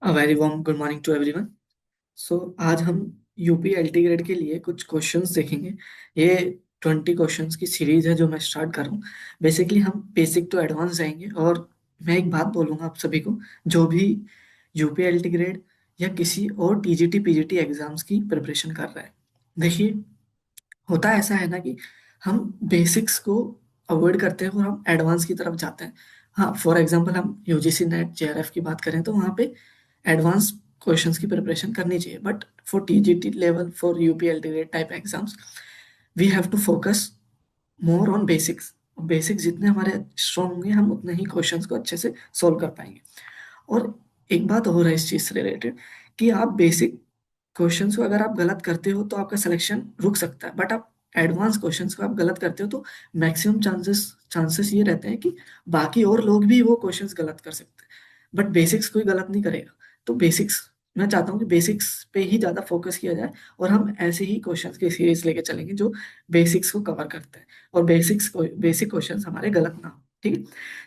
Very warm good morning to everyone. So आज हम UP LT grade के लिए कुछ क्वेश्चंस देखेंगे। ये 20 क्वेश्चंस की सीरीज है जो मैं स्टार्ट कर रहा हूँ। बेसिकली हम बेसिक टू एडवांस जाएंगे और मैं एक बात बोलूँगा आप सभी को, जो भी यूपी एलटी ग्रेड या किसी और टीजीटी पीजीटी एग्जाम्स की प्रिपरेशन कर रहा है। देखिए, होता ऐसा है ना कि हम बेसिक्स को अवॉइड करते हैं और हम एडवांस की तरफ जाते हैं। हाँ, फॉर एग्जांपल हम यूजीसी नेट जेआरएफ की बात करें तो वहाँ पे एडवांस क्वेश्चंस की प्रिपरेशन करनी चाहिए, but for TGT level, for UPLT grade type exams, we have to focus more on basics. Basics जितने हमारे स्ट्रॉन्ग होंगे हम उतने ही क्वेश्चंस को अच्छे से सोल्व कर पाएंगे। और एक बात और है इस चीज से रिलेटेड कि आप बेसिक क्वेश्चंस को अगर आप गलत करते हो तो आपका सिलेक्शन रुक सकता है, बट आप एडवांस क्वेश्चंस को आप गलत करते हो तो मैक्सिमम चांसेस चांसेस ये रहते हैं कि बाकी और लोग भी वो क्वेश्चंस गलत कर सकते हैं, बट बेसिक्स कोई गलत नहीं करेगा। तो बेसिक्स, मैं चाहता हूँ कि बेसिक्स पे ही ज़्यादा फोकस किया जाए और हम ऐसे ही क्वेश्चंस की सीरीज लेके चलेंगे जो बेसिक्स को कवर करते हैं और बेसिक क्वेश्चंस हमारे गलत ना हो। ठीक है,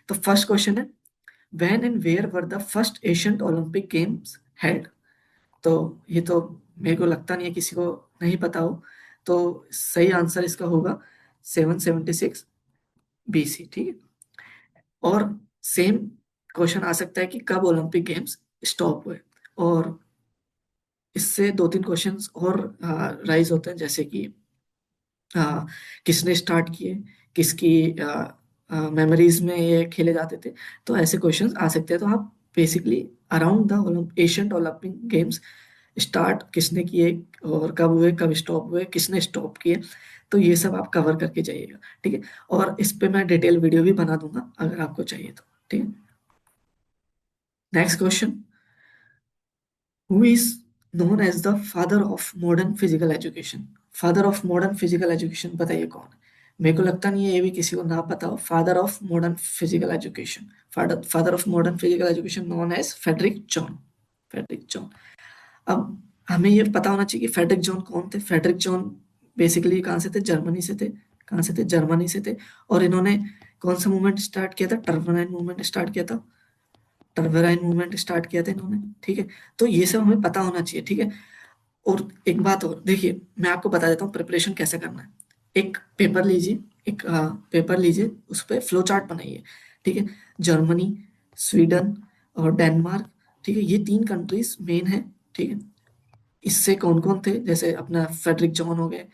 तो फर्स्ट क्वेश्चन है, when and where were the first Asian Olympic games held. तो ये तो मेरे को लगता नहीं है किसी को नहीं पता हो, तो सही आंसर इसका होगा 776 बीसी। ठीक है, और सेम क्वेश्चन आ सकता है कि कब ओलंपिक गेम्स स्टॉप हुए, और इससे दो तीन क्वेश्चंस और राइज होते हैं, जैसे कि आ, किसने स्टार्ट किए, किसकी मेमोरीज में ये खेले जाते थे। तो ऐसे क्वेश्चंस आ सकते हैं। तो आप basically around the ancient Olympic games start किसने किए और कब हुए, कब स्टॉप हुए, किसने स्टॉप किए, तो ये सब आप कवर करके जाइएगा। ठीक है, और इस पे मैं डिटेल वीडियो भी बना दूंगा अगर आपको चाहिए तो। ठीक है, next question, who is known as the father of modern physical education. Father of modern physical education बताइए कौन है। मेरे को लगता नहीं है ये भी किसी को ना पता हो। Father of modern physical education, father of modern physical education known as Frederick John. Frederick John. अब हमें ये पता होना चाहिए कि फेडरिक जॉन कौन थे। फेडरिक जॉन बेसिकली कहाँ से थे, जर्मनी से थे। कहाँ से थे, जर्मनी से थे। और इन्होंने कौन सा मूवमेंट स्टार्ट किया था, टर्बनाइन मूवमेंट स्टार्ट किया था। टर्बनाइन मूवमेंट स्टार्ट किया था इन्होंने। ठीक है, तो ये सब हमें पता होना चाहिए। ठीक है, और एक बात और देखिए, मैं आपको बता देता हूँ प्रिपरेशन कैसे करना है। एक पेपर लीजिए, एक पेपर लीजिए, उस पर फ्लो चार्ट बनाइए। ठीक है, जर्मनी, स्वीडन और डेनमार्क, ठीक है, ये तीन कंट्रीज मेन है। ठीक है, इससे कौन कौन थे, जैसे अपना फेडरिक जॉन हो गए,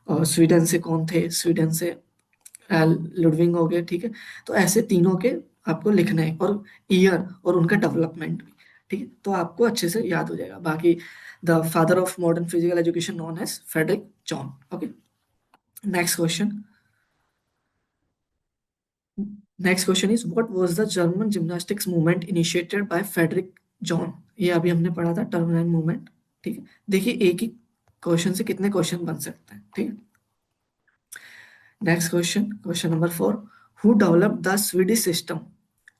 और स्वीडन से कौन थे, स्वीडन से लुडविंग हो गए। ठीक है, तो ऐसे तीनों के आपको लिखना है, और ईयर और उनका डेवलपमेंट भी। ठीक है, तो आपको अच्छे से याद हो जाएगा। बाकी the father of modern physical education known as Frederick John. Okay, next question. Next question is what was the German gymnastics movement initiated by Frederick John. ये अभी हमने पढ़ा था, टर्मिनल मूवमेंट। ठीक है, देखिए एक ही क्वेश्चन से कितने क्वेश्चन बन सकते हैं। ठीक है, next question, question number 4, who developed the Swedish system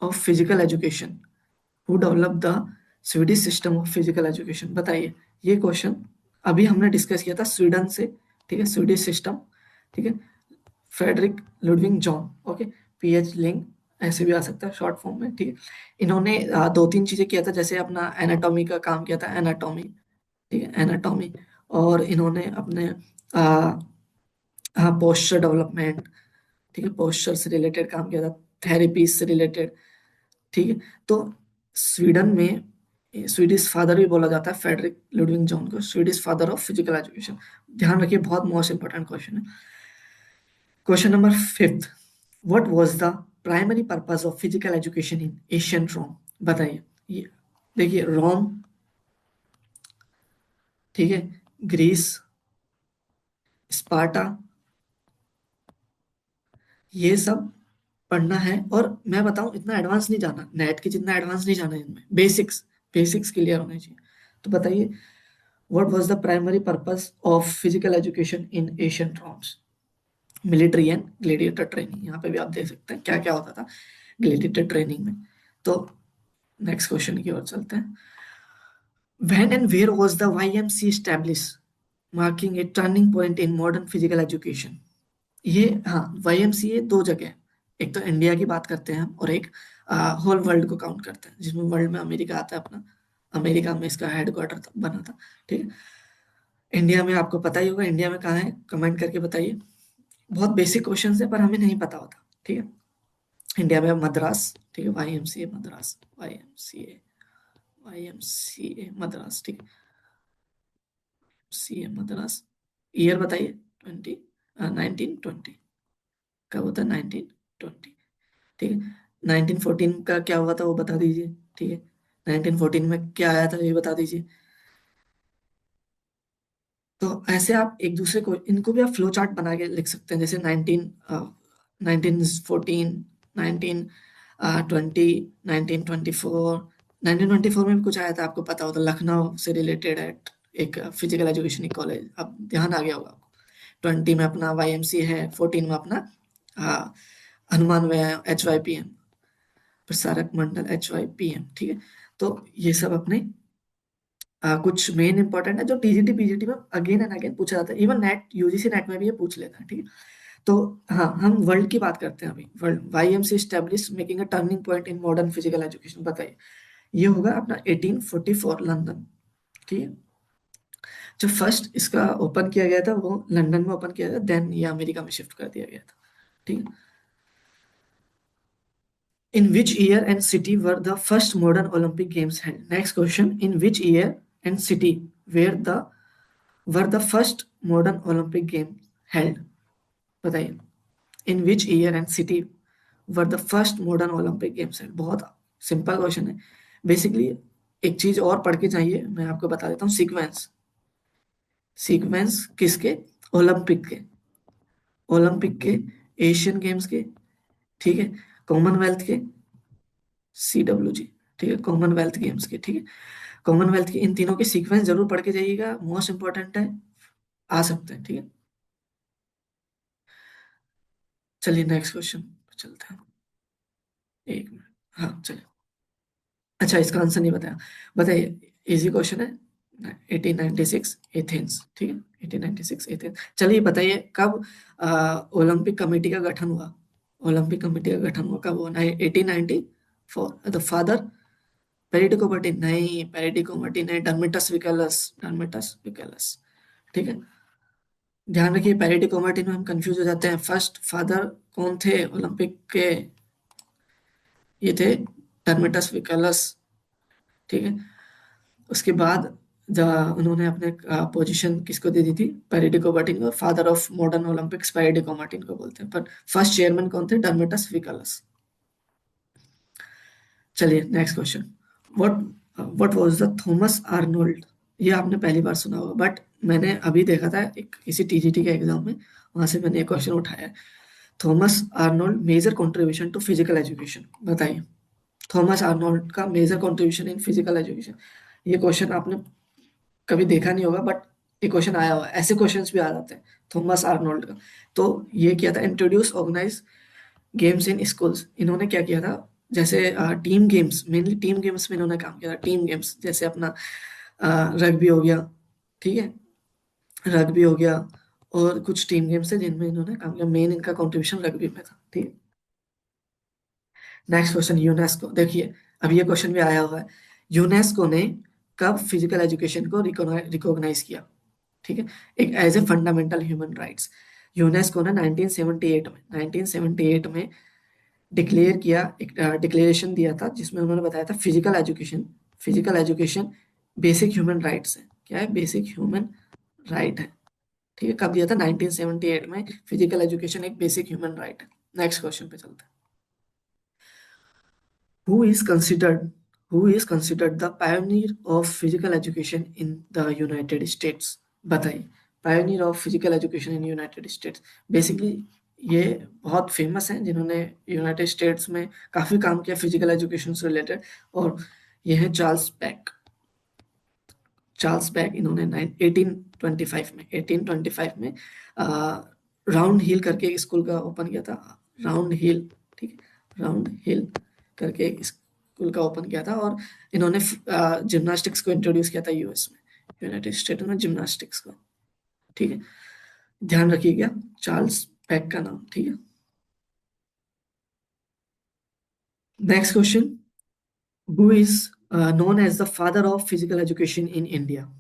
of physical education. Who developed the Swedish system of physical education, बताइए। ये क्वेश्चन अभी हमने डिस्कस किया था स्वीडन से। ठीक है, स्वीडिश सिस्टम। ठीक है, Frederick Ludwig John. Okay, P H Ling ऐसे भी आ सकता है शॉर्ट फॉर्म में। ठीक है, इन्होंने दो तीन चीजें किया था, जैसे अपना एनाटॉमी का काम किया था, एनाटॉमी। ठीक है, एनाटॉमी। और इन्होंने अपने आ, हाँ, पोस्चर डेवलपमेंट। ठीक है, पोस्चर से रिलेटेड काम किया था, थेरेपी से रिलेटेड। ठीक है, तो स्वीडन में स्वीडिश फादर भी बोला जाता है फेडरिक लुडविंग जॉन को, Swedish father of physical education. ध्यान रखिए, बहुत मोस्ट इंपॉर्टेंट क्वेश्चन है। Question number 5, what was the primary purpose of physical education in ancient Rome. बताइए। ये देखिए, रोम, ठीक है, ग्रीस, स्पार्टा, ये सब पढ़ना है। और मैं बताऊं, इतना एडवांस नहीं जाना, नेट के जितना एडवांस नहीं जाना है इनमें। बेसिक्स बेसिक्स क्लियर होने चाहिए। तो बताइए, what was the primary purpose of physical education in Asian roams. Military and gladiator training, यहाँ पे भी आप देख सकते हैं क्या क्या होता था ग्लेडिएटर ट्रेनिंग में। तो नेक्स्ट क्वेश्चन की ओर चलते हैं। When and where was the YMC establish, marking a turning point in modern physical education. ये, हाँ, वाईएमसीए दो जगह है। एक तो इंडिया की बात करते हैं हम, और एक होल वर्ल्ड को काउंट करते हैं, जिसमें वर्ल्ड में अमेरिका आता है अपना। अमेरिका में इसका हेडक्वार्टर बना था। ठीक है। इंडिया में आपको पता ही होगा, इंडिया में कहाँ है, कमेंट करके बताइए। बहुत बेसिक क्वेश्चन है पर हमें नहीं पता होता। ठीक है। इंडिया में मद्रास, ठीक है, YMCA मद्रास, YMCA मद्रास, ठीक है, CA मद्रास। ईयर बताइए। 1920। कब होता है? 1920। ठीक है। 1914 का क्या हुआ था वो बता दीजिए। ठीक है। 1914 में क्या आया था ये बता दीजिए। तो ऐसे आप एक दूसरे को, इनको भी आप फ्लो चार्ट बना के लिख सकते हैं, जैसे 1914, 1920, 1924 में भी कुछ आया था, आपको पता होता, लखनऊ से रिलेटेड है, एक फिजिकल एजुकेशन कॉलेज, अब ध्यान आ गया होगा आपको। 20 में अपना YMCA है, 14 में अपना हाँ हनुमान व्यायाम HYPM, प्रसारक मंडल HYPM। ठीक है। तो ये सब अपने कुछ मेन इंपॉर्टेंट है जो TGT PGT में अगेन एंड अगेन पूछा जाता है, इवन नेट UGC नेट में भी ये पूछ लेता है। ठीक है। तो हाँ, हम वर्ल्ड की बात करते हैं अभी। World YMCA establish making a turning point in modern physical education, बताइए। ये होगा अपना 1844 लंदन। ठीक है। जब फर्स्ट इसका ओपन किया गया था वो लंदन में ओपन किया गया, देन ये अमेरिका में शिफ्ट कर दिया गया था। ठीक है। In which year and city were the first modern Olympic Games held? Next question. In which year and city were the first modern Olympic Games held? बताइए। In which year and city were the first modern Olympic Games held? बहुत simple question है। Basically एक चीज और पढ़ के चाहिए, मैं आपको बता देता हूँ। सीक्वेंस, सीक्वेंस किसके? ओलंपिक के, ओलंपिक के, एशियन गेम्स के, ठीक है, कॉमनवेल्थ के, CWG, ठीक है, कॉमनवेल्थ गेम्स के। ठीक है। कॉमनवेल्थ के इन तीनों के सीक्वेंस जरूर पढ़ के जाइएगा, मोस्ट इंपॉर्टेंट है, आ सकते हैं। ठीक है। चलिए नेक्स्ट क्वेश्चन चलते हैं। एक मिनट, हाँ चलिए। अच्छा, इसका आंसर नहीं बताया, बताइए। इजी क्वेश्चन है। 1896 एथेंस, ठीक है, 1896 एथेंस। चलिए बताइए कब ओलंपिक कमेटी का गठन हुआ? ओलंपिक कमेटी का गठन हुआ कब हुआ? 1894। द फादर पेरिडिको मार्टिन नहीं, पेरिडिको मार्टिन नहीं, डर्मिटस विकलस, डर्मिटस विकलस। ठीक है। ध्यान रखिए, पेरिडिको मार्टिन में हम कंफ्यूज हो जाते हैं। फर्स्ट फादर कौन थे ओलंपिक के? ये थे डर्मिटस विकलस। ठीक है। उसके बाद द उन्होंने अपने पोजीशन किसको दे दी थी? पेरिडिको मार्टिन को। फादर ऑफ मॉडर्न ओलंपिक्स पेरिडिको मार्टिन को बोलते हैं, पर फर्स्ट चेयरमैन कौन थे? डर्मिटस विकलस। चलिए next question. What what was the Thomas Arnold? ये आपने पहली बार सुना होगा, बट मैंने अभी देखा था एक किसी TGT के एग्जाम में, वहां से मैंने एक क्वेश्चन उठाया है। Thomas Arnold major contribution to physical education, बताइए। थॉमस आर्नोल्ड का major contribution in physical education. ये क्वेश्चन आपने कभी देखा नहीं होगा, बट ये क्वेश्चन आया हुआ है, ऐसे क्वेश्चंस भी आ जाते हैं थॉमस आर्नोल्ड का। तो ये किया था, introduce organise games in schools. इन्होंने क्या किया था? जैसे team games, mainly team games में इन्होंने काम किया था। टीम गेम्स जैसे अपना रग्बी हो गया, ठीक है, रग्बी हो गया, और कुछ टीम गेम्स है जिनमें इन्होंने काम किया। मेन इनका कंट्रीब्यूशन रग्बी में था। ठीक है। Next question, UNESCO. देखिए, अब ये क्वेश्चन भी आया हुआ है। यूनेस्को ने कब फिजिकल एजुकेशन को रिकॉग्नाइज किया? ठीक है, एक as a fundamental human rights. UNESCO ने 1978 में डिक्लेयर किया, एक डिक्लेरेशन दिया था जिसमें उन्होंने बताया था physical education basic human rights है। क्या है? बेसिक ह्यूमन राइट है। ठीक है। कब दिया था? 1978 में। फिजिकल एजुकेशन एक बेसिक ह्यूमन राइट है। नेक्स्ट क्वेश्चन पे चलते हैं। Who is considered who is considered the pioneer of physical education in the United States? बताइए। Pioneer of physical education in United states. Basically ये बहुत फेमस हैं जिन्होंने यूनाइटेड स्टेट्स में काफी काम किया फिजिकल एजुकेशन से रिलेटेड, और ये है चार्ल्स बैक। चार्ल्स बैक, इन्होंने 1825 में राउंड हिल करके एक स्कूल का ओपन किया था। राउंड हिल, ठीक है, राउंड हिल करके एक स्कूल का ओपन किया था, और इन्होंने जिम्नास्टिक्स को इंट्रोड्यूस किया था US में, यूनाइटेड स्टेट में जिम्नास्टिक्स को। ठीक है। ध्यान रखिएगा चार्ल्स बैक का नाम। ठीक है। Next question. Who is known as the father of physical education in India?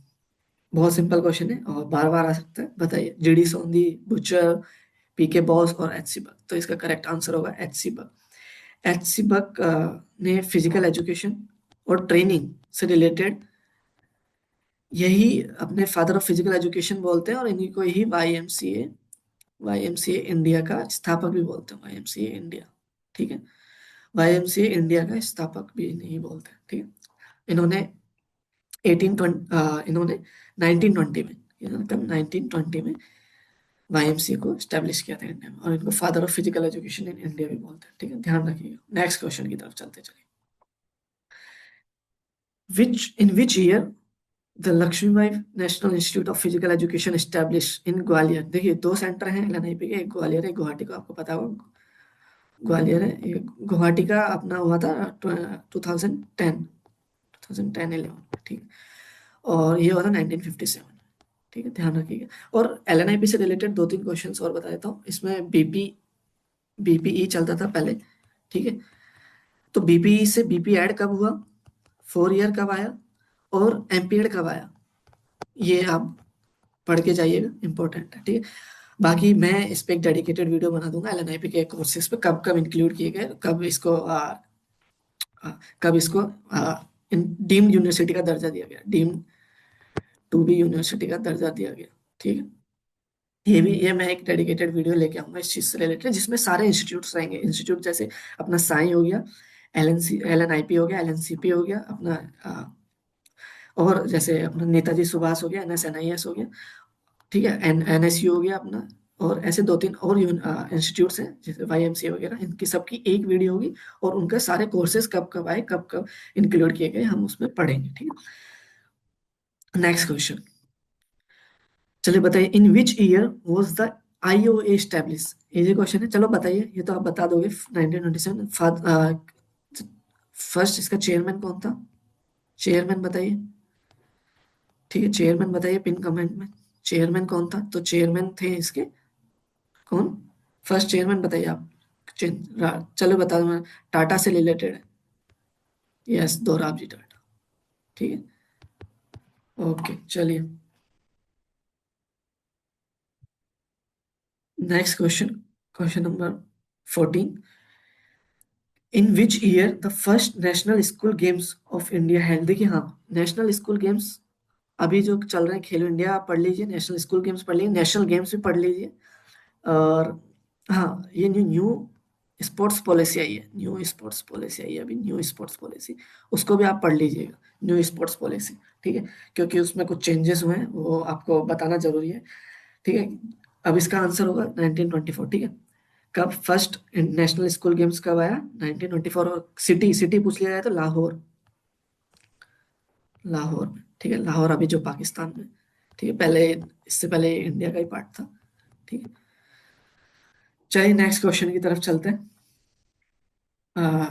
बहुत सिंपल क्वेश्चन है और बार बार आ सकता है, बताइए। जीडी सोंदी, बुचर, पीके बॉस और एच सी बक। तो इसका करेक्ट आंसर होगा H C Buck. H C Buck ने फिजिकल एजुकेशन और ट्रेनिंग से रिलेटेड यही अपने फादर ऑफ फिजिकल एजुकेशन बोलते हैं, और इन्हीं को ही वाईएमसीए इंडिया का स्थापक भी बोलते हैं। वाईएमसीए इंडिया, ठीक है। वाईएमसीए इंडिया का स्थापक भी नहीं बोलते हैं, ठीक है। इन्होंने इन्होंने 1920 में, इन्होंने कब 1920 में वाईएमसीए को स्टैब्लिश किया था इंडिया में, और इनको father of physical education in India भी बोलते हैं, ठीक है। ध्यान रखिएगा। नेक्स्ट क्वेश्चन की तरफ चलते चलिए। Which year the Lakshmibai National Institute of physical Education establish in Gwalior? देखिए, दो सेंटर हैं एलएनआईपी के, एक ग्वालियर है, गुवाहाटी को आपको पता होगा। ग्वालियर है, ये गुवाहाटी का अपना हुआ था 2010 11, ठीक है। और ये हुआ था 1957, ठीक है। ध्यान रखिएगा। और एलएनआईपी से रिलेटेड दो तीन क्वेश्चंस और बता देता हूँ। इसमें बीपीई चलता था पहले, ठीक है। तो बीपीई से बीपी एड कब हुआ, 4 ईयर कब आया, और एमपीएड कब आया, ये आप पढ़ के जाइएगा, इंपॉर्टेंट है, ठीक है। बाकी मैं इस पे एक डेडिकेटेड वीडियो बना दूंगा एलएनआईपी के कोर्सेज पे, कब कब इंक्लूड किए गए, कब इसको डीम्ड यूनिवर्सिटी का दर्जा दिया गया, डीम्ड टू बी यूनिवर्सिटी का दर्जा दिया गया, ठीक है। ये मैं एक डेडिकेटेड वीडियो लेके आऊंगा इस चीज से रिलेटेड, जिसमें सारे इंस्टीट्यूट्स रहेंगे। इंस्टीट्यूट जैसे अपना साई हो गया, एलएनआईपी हो गया, एलएनसीपी हो गया अपना, और जैसे अपना नेताजी सुभाष हो गया, एनएसएनआईएस हो गया, ठीक है, एनएसयू हो गया अपना। और ऐसे दो तीन और इंस्टीट्यूट्स हैं जैसे वाईएमसीए वगैरह, इनकी सबकी एक वीडियो होगी, और उनके सारे कोर्सेज कब कब आए, कब कब इंक्लूड किए गए, हम उसमें पढ़ेंगे, ठीक है। नेक्स्ट क्वेश्चन, चलिए बताइए। In which year was the IOA establish? Easy question है, चलो बताइए। ये तो आप बता दोगे, 1927। फर्स्ट इसका चेयरमैन कौन था? चेयरमैन बताइए, ठीक है। चेयरमैन बताइए पिन कमेंट में, चेयरमैन कौन था? तो चेयरमैन थे इसके, कौन? फर्स्ट चेयरमैन बताइए आप। चलो बता दो मैं, टाटा से रिलेटेड है। यस, दोराबजी टाटा, ठीक है। ओके, चलिए। Next question, question number 14। In which year the first national school games of India held? देखिए, हाँ, नेशनल स्कूल गेम्स अभी जो चल रहे हैं, खेलो इंडिया आप पढ़ लीजिए, नेशनल स्कूल गेम्स पढ़ लीजिए, नेशनल गेम्स भी पढ़ लीजिए। और हाँ, ये न्यू न्यू स्पोर्ट्स पॉलिसी आई है, न्यू स्पोर्ट्स पॉलिसी आई है अभी, न्यू स्पोर्ट्स पॉलिसी, उसको भी आप पढ़ लीजिएगा, न्यू स्पोर्ट्स पॉलिसी, ठीक है। क्योंकि उसमें कुछ चेंजेस हुए हैं, वो आपको बताना जरूरी है, ठीक है। अब इसका आंसर होगा 1924, ठीक है। कब फर्स्ट नेशनल स्कूल गेम्स कब आया? 1924। और सिटी सिटी पूछ लिया जाए तो लाहौर, लाहौर में, ठीक है। लाहौर अभी जो पाकिस्तान में, ठीक है। पहले, इससे पहले इंडिया का ही पार्ट था, ठीक है। चलिए नेक्स्ट क्वेश्चन की तरफ चलते हैं। Uh,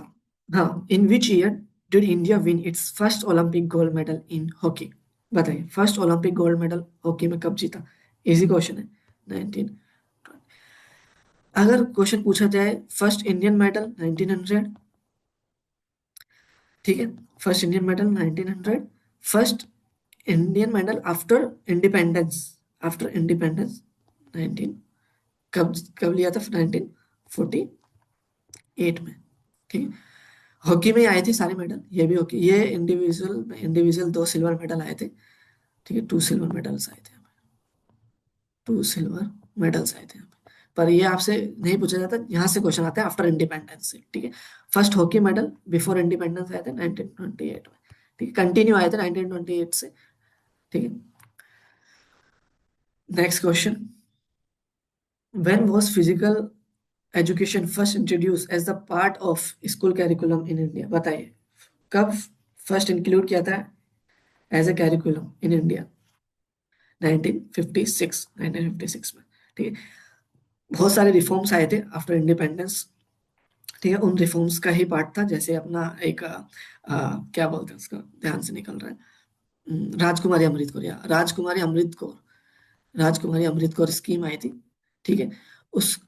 हाँ, in which year did India win its first Olympic gold medal in hockey? बताइए, first Olympic gold medal hockey में कब जीता? इजी क्वेश्चन है। 19, अगर क्वेश्चन पूछा जाए फर्स्ट इंडियन मेडल 1900, ठीक है। First Indian medal 1900, first Indian medal after independence, after independence 19, कब कब लिया था? 1948 में, ठीक है। हॉकी में आए थे सारे मेडल, ये भी हॉकी, ये इंडिविजुअल इंडिविजुअल 2 सिल्वर मेडल आए थे, ठीक है। 2 सिल्वर मेडल्स आए थे, 2 सिल्वर मेडल्स आए थे। पर ये आपसे नहीं पूछा जाता, यहाँ से क्वेश्चन आता है आफ्टर इंडिपेंडेंस से, ठीक है। First hockey medal before independence आए थे 1928 में, ठीक है। कंटिन्यू आए थे 1928 से, ठीक है। Next question, when was physical education first introduce as the part of school curriculum in India? बताइए, कब फर्स्ट इंक्लूड किया था as a curriculum in India? 1956, 1956 में, ठीक है। बहुत सारे रिफॉर्म्स आए थे आफ्टर इंडिपेंडेंस, ठीक है। उन रिफॉर्म्स का ही पार्ट था, जैसे अपना एक क्या बोलते हैं उसका, ध्यान से निकल रहा है, राजकुमारी अमृत कौर, या राजकुमारी अमृत कौर स्कीम आई थी, ठीक है। उस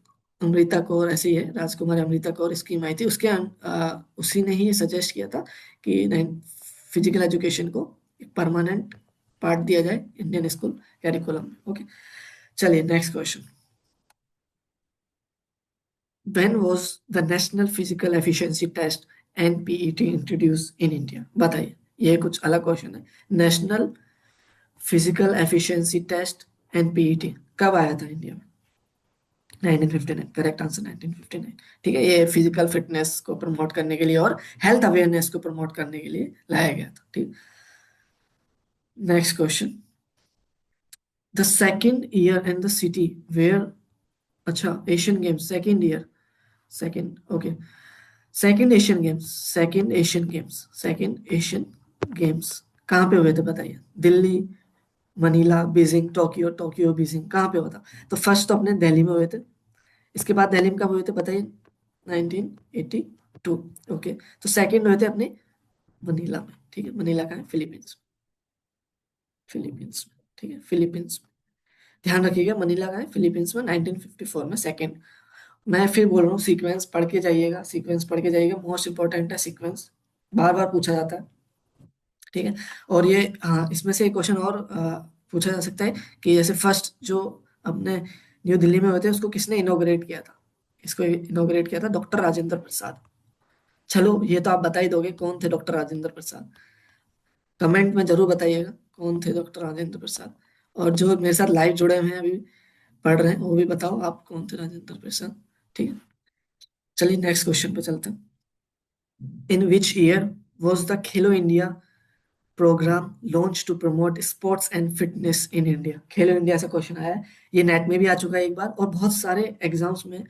अमृता कौर, ऐसे ही है, राजकुमारी अमृता कौर स्कीम आई थी, उसी ने ही सजेस्ट किया था कि फिजिकल एजुकेशन को एक परमानेंट पार्ट दिया जाए इंडियन स्कूल कैरिकुलम में। ओके, चलिए next question. When was the national physical efficiency test NPET introduce in India? बताइए, ये कुछ अलग क्वेश्चन है। National physical efficiency test NPET कब आया था इंडिया में? 1959, करेक्ट आंसर 1959। ठीक है, ये फिजिकल फिटनेस को प्रमोट करने के लिए और हेल्थ अवेयरनेस को प्रमोट करने के लिए लाया गया था। ठीक, next question. The second year in the city where, अच्छा Asian games second year, second, okay, second Asian games कहाँ पे हुए थे बताइए? Delhi, Manila, Beijing, Tokyo, Tokyo Beijing, कहाँ पे हुआ था? तो फर्स्ट तो अपने दिल्ली में हुए थे, इसके बाद दिल्ली में कब हुए थे बताइए? 1982। ओके, तो सेकंड हुए थे अपने मनीला में। ठीक है, मनीला का है फिलीपींस, फिलीपींस में। ठीक है, फिलीपींस में, ध्यान रखिएगा मनीला का है फिलीपींस में, 1954 में सेकंड। मैं फिर बोल रहा हूँ सीक्वेंस पढ़ के जाइएगा, सीक्वेंस पढ़ के जाइएगा, मोस्ट इंपॉर्टेंट है सीक्वेंस, बार बार पूछा जाता है। ठीक है, और ये हाँ, इसमें से एक क्वेश्चन और पूछा जा सकता है कि जैसे फर्स्ट जो अपने न्यू दिल्ली में हुए थे उसको किसने इनॉग्रेट किया था? इसको इनॉग्रेट किया था डॉक्टर राजेंद्र प्रसाद। चलो ये तो आप बता ही दोगे कौन थे डॉक्टर राजेंद्र प्रसाद, कमेंट में जरूर बताइएगा कौन थे डॉक्टर राजेंद्र प्रसाद। और जो मेरे साथ लाइव जुड़े हुए हैं अभी पढ़ रहे हैं वो भी बताओ आप कौन थे राजेंद्र प्रसाद। ठीक है, चलिए नेक्स्ट क्वेश्चन पे चलते हैं। In which year was the Khelo India programme launch to promote sports and fitness in India? Khelo India से क्वेश्चन आया है, ये नेट में भी आ चुका है एक बार और बहुत सारे एग्जाम्स में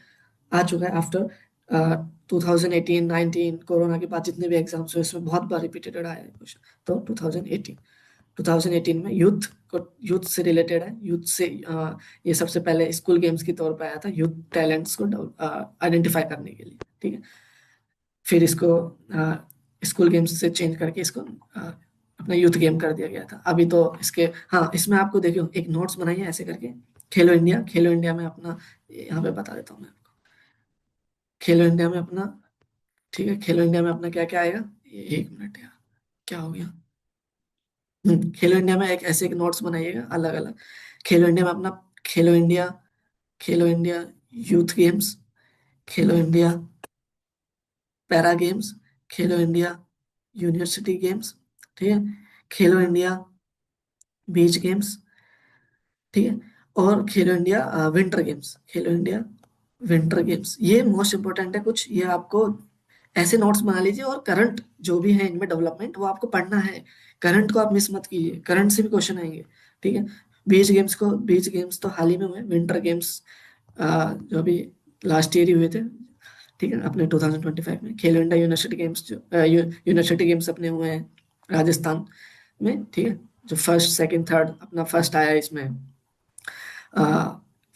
आ चुका है आफ्टर 2018 19 कोरोना के बाद जितने भी एग्जाम्स हुए उसमें बहुत बार रिपीटेड आया है क्वेश्चन। तो 2018 में यूथ से रिलेटेड है, यूथ से ये सबसे पहले स्कूल गेम्स के तौर पर आया था यूथ टैलेंट्स को आइडेंटिफाई करने के लिए। ठीक है, फिर इसको स्कूल गेम्स से चेंज करके इसको अपना यूथ गेम कर दिया गया था। अभी तो इसके, हाँ इसमें आपको देखियो एक नोट्स बनाइए ऐसे करके, खेलो इंडिया में अपना, यहाँ पे बता देता हूँ मैं आपको। खेलो इंडिया में अपना, ठीक है, खेलो इंडिया में अपना क्या क्या आएगा? एक मिनट यार, क्या हो गया? खेलो इंडिया में एक ऐसे एक नोट्स बनाइएगा अलग अलग। खेलो इंडिया में अपना, खेलो India, Khelo India youth games, खेलो इंडिया पैरा गेम्स, खेलो इंडिया यूनिवर्सिटी गेम्स, ठीक है, खेलो इंडिया बीच गेम्स, ठीक है, और खेलो इंडिया विंटर गेम्स, खेलो इंडिया विंटर गेम्स। ये मोस्ट इंपॉर्टेंट है कुछ, ये आपको ऐसे नोट्स बना लीजिए और करंट जो भी है इनमें डेवलपमेंट वो आपको पढ़ना है। करंट को आप मिस मत कीजिए, करंट से भी क्वेश्चन आएंगे। ठीक है, बीच गेम्स तो हाल ही में हुए, विंटर गेम्स जो अभी लास्ट ईयर ही हुए थे। ठीक है, अपने 2025 में खेलो इंडिया यूनिवर्सिटी गेम्स जो यूनिवर्सिटी गेम्स अपने हुए हैं राजस्थान में। ठीक है, जो फर्स्ट सेकंड थर्ड, अपना फर्स्ट आया इसमें,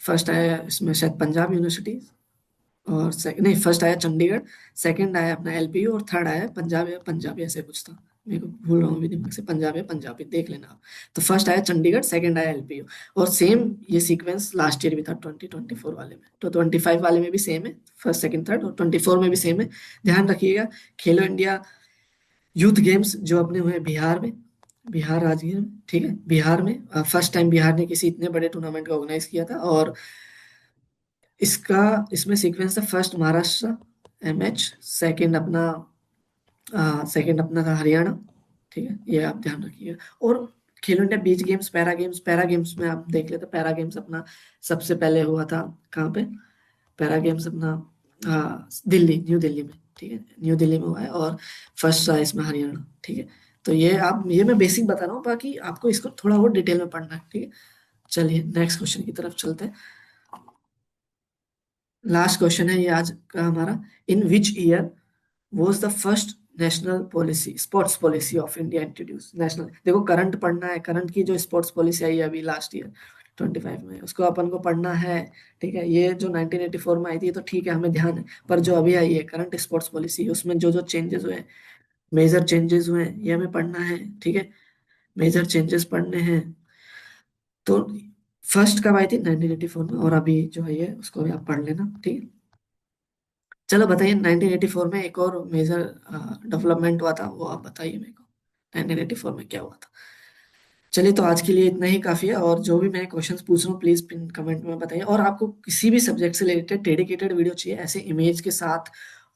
फर्स्ट आया इसमें शायद पंजाब यूनिवर्सिटी, और नहीं फर्स्ट आया चंडीगढ़, सेकंड आया अपना एलपीयू और थर्ड आया पंजाब या पंजाबी ऐसे कुछ था, मेरे को भूल रहा हूँ अभी दिमाग से, पंजाब या पंजाबी देख लेना आप। तो फर्स्ट आया चंडीगढ़, सेकंड आया एलपीयू, और सेम ये सीक्वेंस लास्ट ईयर भी था 2024 वाले में, तो 25 वाले में भी सेम है, फर्स्ट सेकंड थर्ड, और 24 में भी सेम है। ध्यान रखिएगा, खेलो इंडिया यूथ गेम्स जो अपने हुए बिहार में, बिहार राजगीर में, ठीक है, बिहार में फर्स्ट टाइम बिहार ने किसी इतने बड़े टूर्नामेंट को ऑर्गेनाइज किया था। और इसका, इसमें सीक्वेंस था फर्स्ट महाराष्ट्र एमएच, सेकंड अपना था हरियाणा। ठीक है, ये आप ध्यान रखिएगा। और खेलो India beach games, para games में आप देख लेते, पैरा गेम्स अपना सबसे पहले हुआ था कहाँ पे? पैरा गेम्स अपना दिल्ली, न्यू दिल्ली में। ठीक है, न्यू दिल्ली में हुआ है और फर्स्ट रहा इसमें हरियाणा। ठीक है, तो ये आप, ये मैं बेसिक बता रहा हूँ, बाकी आपको इसको थोड़ा और डिटेल में पढ़ना है। ठीक है, चलिए नेक्स्ट क्वेश्चन की तरफ चलते हैं। लास्ट क्वेश्चन है ये आज का हमारा। In which year was the first national policy, sports policy of India introduce? National, देखो करंट पढ़ना है, करंट की जो स्पोर्ट्स पॉलिसी आई है अभी लास्ट ईयर 25 में, उसको अपन को पढ़ना है। ठीक है, ये जो 1984 में आई थी तो ठीक है हमें ध्यान है, पर जो अभी आई है करंट स्पोर्ट्स पॉलिसी, उसमें जो जो चेंजेस हुए हैं, मेजर चेंजेस हुए हैं, ये हमें पढ़ना है। ठीक है, मेजर चेंजेस पढ़ने हैं। तो फर्स्ट कब आई थी? 1984 में, और अभी जो है ये उसको भी आप पढ़ लेना। ठीक है, चलो बताइए 1984 में एक और मेजर डेवलपमेंट हुआ था, वो आप बताइए मेरे को। नेगेटिव फॉर्म में क्या हुआ था। चलिए, तो आज के लिए इतना ही काफी है, और जो भी मैं क्वेश्चंस पूछ रहा हूँ प्लीज पिन कमेंट में बताइए। और आपको किसी भी सब्जेक्ट से रिलेटेड डेडिकेटेड वीडियो चाहिए ऐसे इमेज के साथ,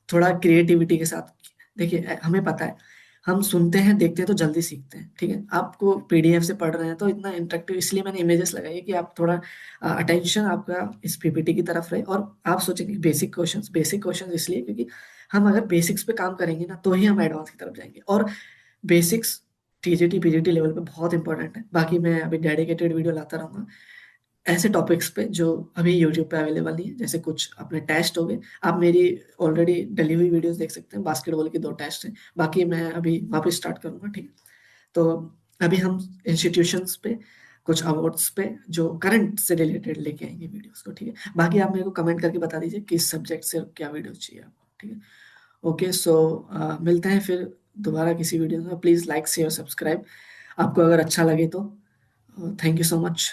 थोड़ा क्रिएटिविटी के साथ, देखिए हमें पता है हम सुनते हैं देखते हैं तो जल्दी सीखते हैं, ठीक है। आपको पीडीएफ से पढ़ रहे हैं तो इतना इंटरेक्टिव, इसलिए मैंने इमेजेस लगाई है कि आप थोड़ा अटेंशन आपका इस पीपीटी की तरफ रहे, और आप सोचेंगे बेसिक क्वेश्चंस इसलिए क्योंकि हम अगर बेसिक्स पे काम करेंगे ना तो ही हम एडवांस की तरफ जाएंगे। और बेसिक्स टीजीटी पीजीटी लेवल पे बहुत इंपॉर्टेंट है। बाकी मैं अभी डेडिकेटेड वीडियो लाता रहूंगा ऐसे टॉपिक्स पे जो अभी यूट्यूब पे अवेलेबल नहीं है, जैसे कुछ अपने टेस्ट हो गए। आप मेरी ऑलरेडी डली हुई वीडियोस देख सकते हैं, बास्केटबॉल के 2 टेस्ट हैं, बाकी मैं अभी वापस स्टार्ट करूंगा, ठीक है। तो अभी हम इंस्टीट्यूशंस पे, कुछ अवार्ड्स पे जो करंट से रिलेटेड लेके आएंगे वीडियोस को, ठीक है। बाकी आप मेरे को कमेंट करके बता दीजिए किस सब्जेक्ट से क्या वीडियो चाहिए आपको, ठीक है। ओके, सो मिलते हैं फिर दोबारा किसी वीडियो में। प्लीज़ लाइक शेयर सब्सक्राइब, आपको अगर अच्छा लगे तो। Thank you so much.